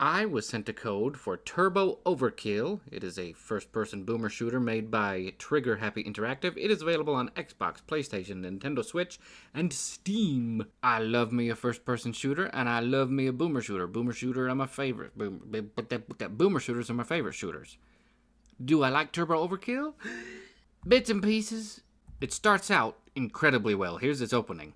I was sent a code for Turbo Overkill. It is a first-person boomer shooter made by Trigger Happy Interactive. It is available on Xbox, PlayStation, Nintendo Switch, and Steam. I love me a first-person shooter, and I love me a boomer shooter. Boomer shooter are my favorite. Boomer shooters are my favorite shooters. Do I like Turbo Overkill? Bits and pieces. It starts out incredibly well. Here's its opening.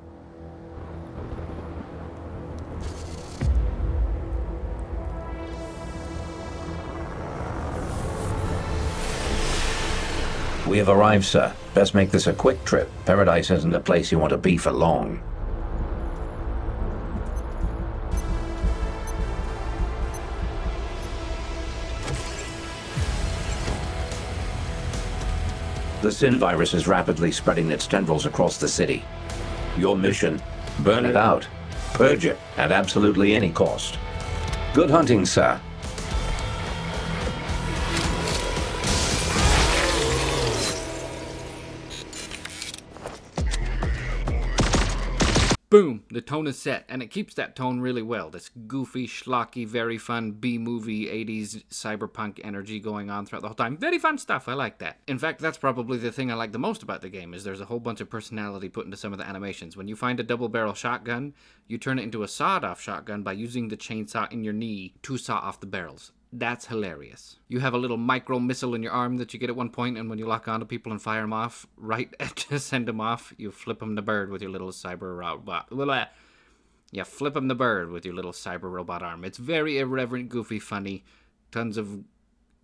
We have arrived, sir. Best make this a quick trip. Paradise isn't a place you want to be for long. The Sin virus is rapidly spreading its tendrils across the city. Your mission, burn it out. Purge it at absolutely any cost. Good hunting, sir. Boom! The tone is set, and it keeps that tone really well. This goofy, schlocky, very fun B-movie 80s cyberpunk energy going on throughout the whole time. Very fun stuff, I like that. In fact, that's probably the thing I like the most about the game, is there's a whole bunch of personality put into some of the animations. When you find a double-barrel shotgun, you turn it into a sawed-off shotgun by using the chainsaw in your knee to saw off the barrels. That's hilarious. You have a little micro missile in your arm that you get at one point, and when you lock onto people and fire them off, right to send them off, you flip them the bird with your little cyber robot. You flip them the bird with your little cyber robot arm. It's very irreverent, goofy, funny. Tons of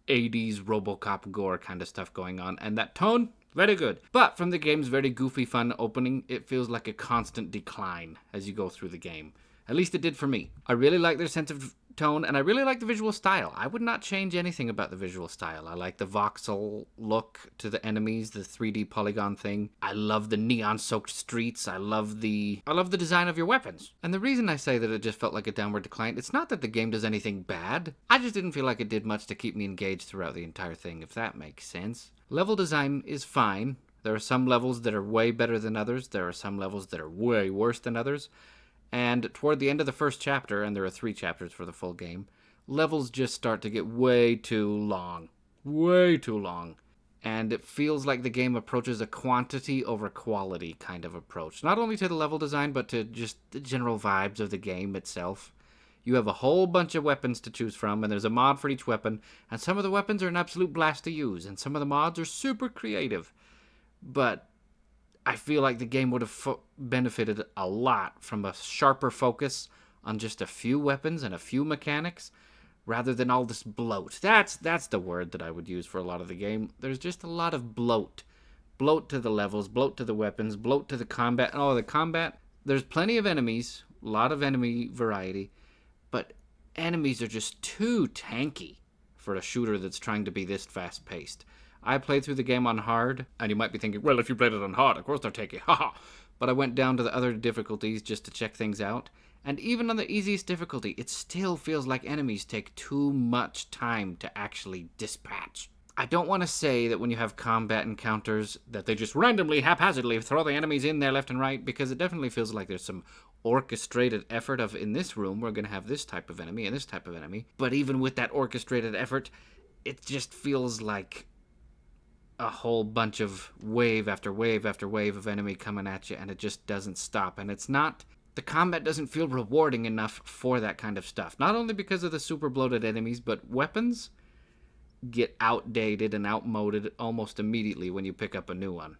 80s RoboCop gore kind of stuff going on, and that tone, very good. But from the game's very goofy, fun opening, it feels like a constant decline as you go through the game. At least it did for me. I really like their sense of tone, and I really like the visual style. I would not change anything about the visual style. I like the voxel look to the enemies, the 3D polygon thing. I love the neon-soaked streets. I love the design of your weapons. And the reason I say that it just felt like a downward decline, it's not that the game does anything bad. I just didn't feel like it did much to keep me engaged throughout the entire thing, if that makes sense. Level design is fine. There are some levels that are way better than others. There are some levels that are way worse than others. And toward the end of the first chapter, and there are 3 chapters for the full game, levels just start to get way too long. Way too long. And it feels like the game approaches a quantity over quality kind of approach. Not only to the level design, but to just the general vibes of the game itself. You have a whole bunch of weapons to choose from, and there's a mod for each weapon, and some of the weapons are an absolute blast to use, and some of the mods are super creative. But I feel like the game would have benefited a lot from a sharper focus on just a few weapons and a few mechanics, rather than all this bloat. That's the word that I would use for a lot of the game. There's just a lot of bloat. Bloat to the levels, bloat to the weapons, bloat to the combat. Oh, the combat, there's plenty of enemies, a lot of enemy variety, but enemies are just too tanky for a shooter that's trying to be this fast-paced. I played through the game on hard, and you might be thinking, well, if you played it on hard, of course they're tanky, haha. But I went down to the other difficulties just to check things out, and even on the easiest difficulty, it still feels like enemies take too much time to actually dispatch. I don't want to say that when you have combat encounters that they just randomly, haphazardly throw the enemies in there left and right, because it definitely feels like there's some orchestrated effort of, in this room, we're going to have this type of enemy and this type of enemy. But even with that orchestrated effort, it just feels like a whole bunch of wave after wave after wave of enemy coming at you, and it just doesn't stop. And it's not, the combat doesn't feel rewarding enough for that kind of stuff. Not only because of the super bloated enemies, but weapons get outdated and outmoded almost immediately when you pick up a new one.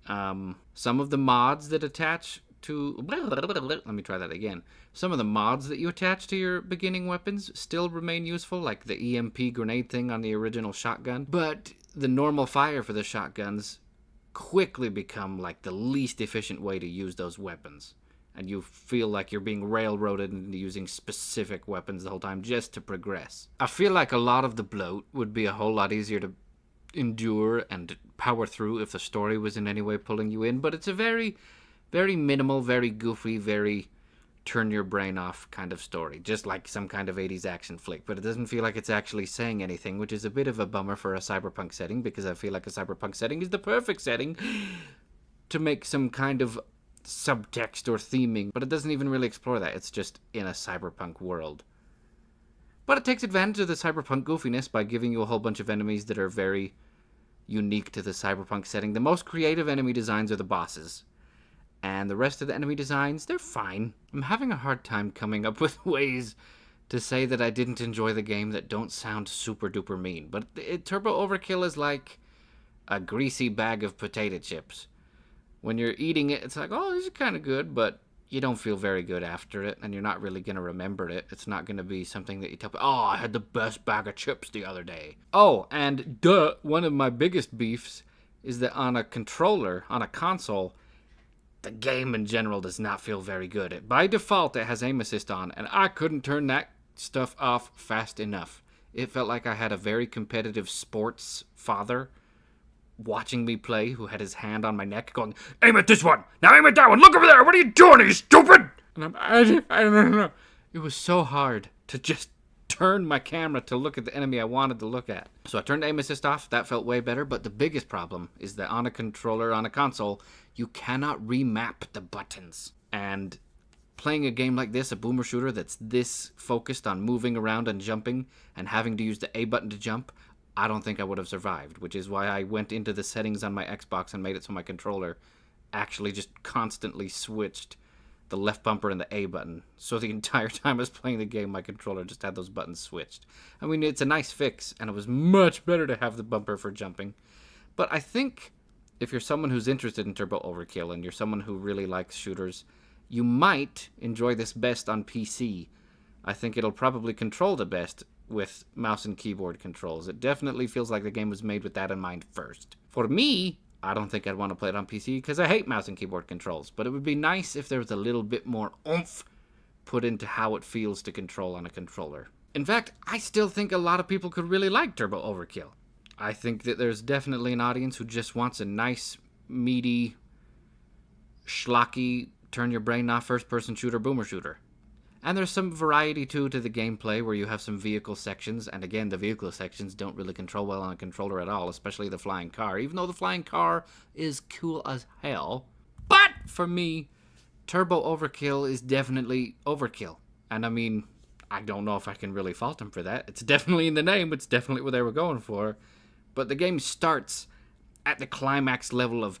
Some of the mods that attach to, let me try that again. Some of the mods that you attach to your beginning weapons still remain useful, like the EMP grenade thing on the original shotgun, but the normal fire for the shotguns quickly become like the least efficient way to use those weapons. And you feel like you're being railroaded into using specific weapons the whole time just to progress. I feel like a lot of the bloat would be a whole lot easier to endure and power through if the story was in any way pulling you in, but it's a very, very minimal, very goofy, very turn your brain off kind of story, just like some kind of 80s action flick, but it doesn't feel like it's actually saying anything, which is a bit of a bummer for a cyberpunk setting, because I feel like a cyberpunk setting is the perfect setting to make some kind of subtext or theming, but it doesn't even really explore that. It's just in a cyberpunk world. But it takes advantage of the cyberpunk goofiness by giving you a whole bunch of enemies that are very unique to the cyberpunk setting. The most creative enemy designs are the bosses. And the rest of the enemy designs, they're fine. I'm having a hard time coming up with ways to say that I didn't enjoy the game that don't sound super duper mean. But Turbo Overkill is like a greasy bag of potato chips. When you're eating it, it's like, oh, this is kind of good, but you don't feel very good after it, and you're not really going to remember it. It's not going to be something that you tell people, oh, I had the best bag of chips the other day. Oh, and one of my biggest beefs is that on a controller, on a console, the game in general does not feel very good. By default, it has aim assist on, and I couldn't turn that stuff off fast enough. It felt like I had a very competitive sports father watching me play who had his hand on my neck going, aim at this one, now aim at that one, look over there, what are you doing, are you stupid? And I don't know. It was so hard to just turn my camera to look at the enemy I wanted to look at. So I turned aim assist off, that felt way better, but the biggest problem is that on a controller, on a console, you cannot remap the buttons. And playing a game like this, a boomer shooter that's this focused on moving around and jumping and having to use the A button to jump, I don't think I would have survived, which is why I went into the settings on my Xbox and made it so my controller actually just constantly switched the left bumper and the A button. So the entire time I was playing the game, my controller just had those buttons switched. I mean, it's a nice fix, and it was much better to have the bumper for jumping. But I think if you're someone who's interested in Turbo Overkill and you're someone who really likes shooters, you might enjoy this best on PC. I think it'll probably control the best with mouse and keyboard controls. It definitely feels like the game was made with that in mind first. For me, I don't think I'd want to play it on PC because I hate mouse and keyboard controls, but it would be nice if there was a little bit more oomph put into how it feels to control on a controller. In fact, I still think a lot of people could really like Turbo Overkill. I think that there's definitely an audience who just wants a nice, meaty, schlocky, turn your brain off first-person shooter, boomer shooter. And there's some variety, too, to the gameplay where you have some vehicle sections. And again, the vehicle sections don't really control well on a controller at all, especially the flying car, even though the flying car is cool as hell. But for me, Turbo Overkill is definitely overkill. And I mean, I don't know if I can really fault them for that. It's definitely in the name. It's definitely what they were going for. But the game starts at the climax level of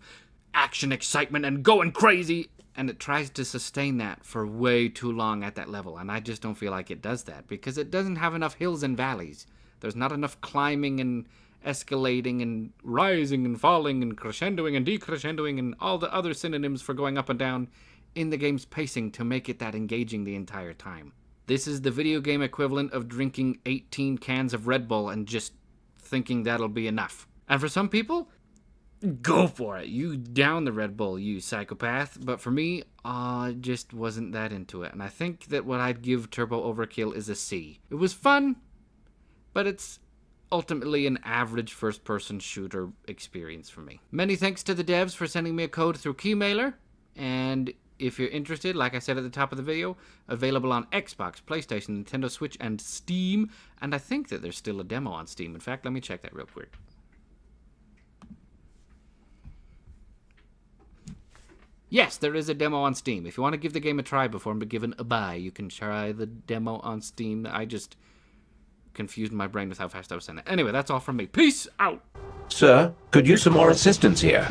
action, excitement, and going crazy. And it tries to sustain that for way too long at that level. And I just don't feel like it does that because it doesn't have enough hills and valleys. There's not enough climbing and escalating and rising and falling and crescendoing and decrescendoing and all the other synonyms for going up and down in the game's pacing to make it that engaging the entire time. This is the video game equivalent of drinking 18 cans of Red Bull and just thinking that'll be enough. And for some people, go for it. You down the Red Bull, you psychopath. But for me, I just wasn't that into it. And I think that what I'd give Turbo Overkill is a C. It was fun, but it's ultimately an average first-person shooter experience for me. Many thanks to the devs for sending me a code through Keymailer. And if you're interested, like I said at the top of the video, available on Xbox, PlayStation, Nintendo Switch, and Steam. And I think that there's still a demo on Steam. In fact, let me check that real quick. Yes, there is a demo on Steam. If you want to give the game a try before I'm given a buy, you can try the demo on Steam. I just confused my brain with how fast I was saying it. Anyway, that's all from me. Peace out! Sir, could use some more assistance here.